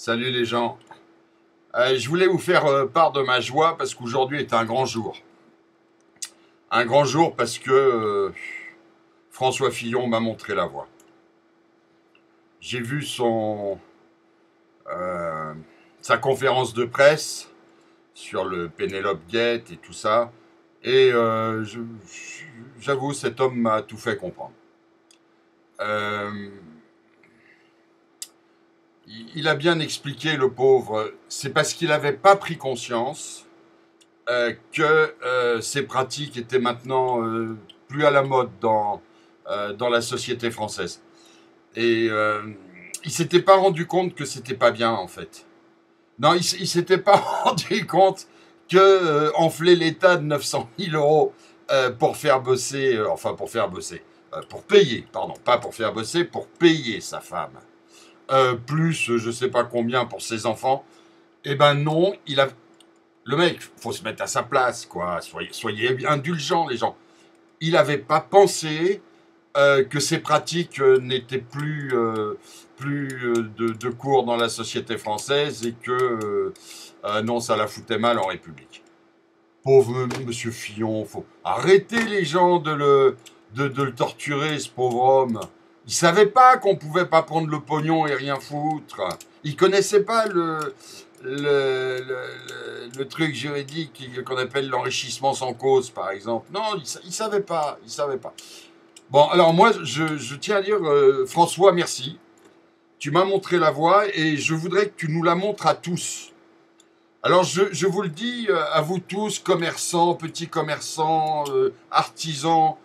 Salut les gens. Je voulais vous faire part de ma joie parce qu'aujourd'hui est un grand jour. Un grand jour parce que François Fillon m'a montré la voie. J'ai vu euh, sa conférence de presse sur le Penelope Gate et tout ça. Et j'avoue, cet homme m'a tout fait comprendre. Euh, il a bien expliqué, le pauvre, c'est parce qu'il n'avait pas pris conscience que ces pratiques étaient maintenant plus à la mode dans la société française. Et il s'était pas rendu compte que c'était pas bien, en fait. Non, il s'était pas rendu compte que enfler l'État de 900 000 euros pour faire bosser, pour payer, pardon, pas pour faire bosser, pour payer sa femme, plus je sais pas combien pour ses enfants, eh ben non, le mec, faut se mettre à sa place, quoi. Soyez indulgents, les gens. Il n'avait pas pensé que ces pratiques n'étaient plus de cours dans la société française et que non, ça la foutait mal en République. Pauvre Monsieur Fillon, faut arrêter les gens de le torturer, ce pauvre homme. Il savait pas qu'on pouvait pas prendre le pognon et rien foutre. Il connaissait pas le truc juridique qu'on appelle l'enrichissement sans cause, par exemple. Non, il savait pas, il savait pas. Bon, alors moi, je tiens à dire, François, merci. Tu m'as montré la voie et je voudrais que tu nous la montres à tous. Alors, je vous le dis, à vous tous, commerçants, petits commerçants, artisans,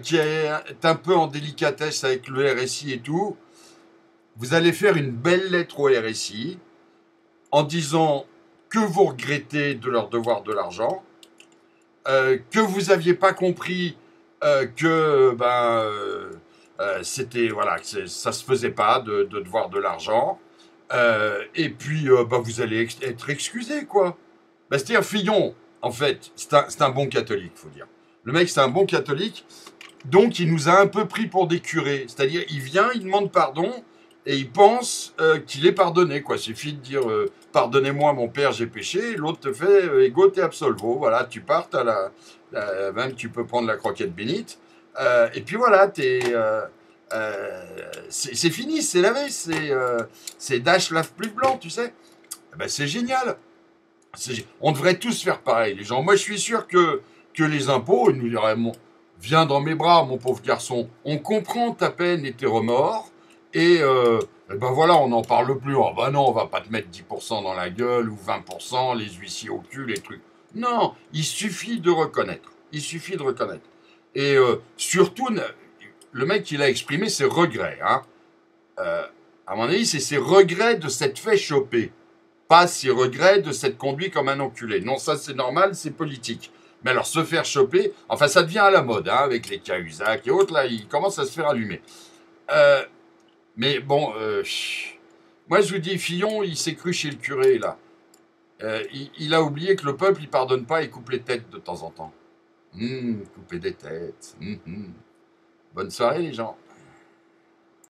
qui est un peu en délicatesse avec le RSI et tout, vous allez faire une belle lettre au RSI en disant que vous regrettez de leur devoir de l'argent, que vous n'aviez pas compris que c'était voilà, que ça se faisait pas de devoir de l'argent, et puis vous allez être excusé, quoi. C'est-à-dire Fillon, en fait, c'est un bon catholique, faut dire. Le mec, c'est un bon catholique, donc il nous a un peu pris pour des curés. C'est-à-dire, il vient, il demande pardon, et il pense qu'il est pardonné, quoi. Il suffit de dire pardonnez-moi, mon père, j'ai péché. Et l'autre te fait ego te absolvo. Voilà, tu pars, même tu peux prendre la croquette bénite. Et puis voilà, c'est fini, c'est lavé, c'est Dash lave plus blanc, tu sais. C'est génial. On devrait tous faire pareil, les gens. Moi, je suis sûr que les impôts, ils nous diraient, viens dans mes bras, mon pauvre garçon. On comprend ta peine et tes remords. Et voilà, on n'en parle plus. Oh, non, on va pas te mettre 10% dans la gueule ou 20%, les huissiers au cul, les trucs. Non, il suffit de reconnaître. Il suffit de reconnaître. Et surtout, le mec, il a exprimé ses regrets. Hein. À mon avis, c'est ses regrets de s'être fait choper. Pas ses regrets de s'être conduit comme un enculé. Non, ça c'est normal, c'est politique. Mais alors se faire choper, enfin ça devient à la mode, hein, avec les Cahuzac et autres, là, il commence à se faire allumer. Mais bon, moi je vous dis, Fillon, il s'est cru chez le curé, là. Il a oublié que le peuple, il pardonne pas et coupe les têtes de temps en temps. Couper des têtes. Bonne soirée, les gens.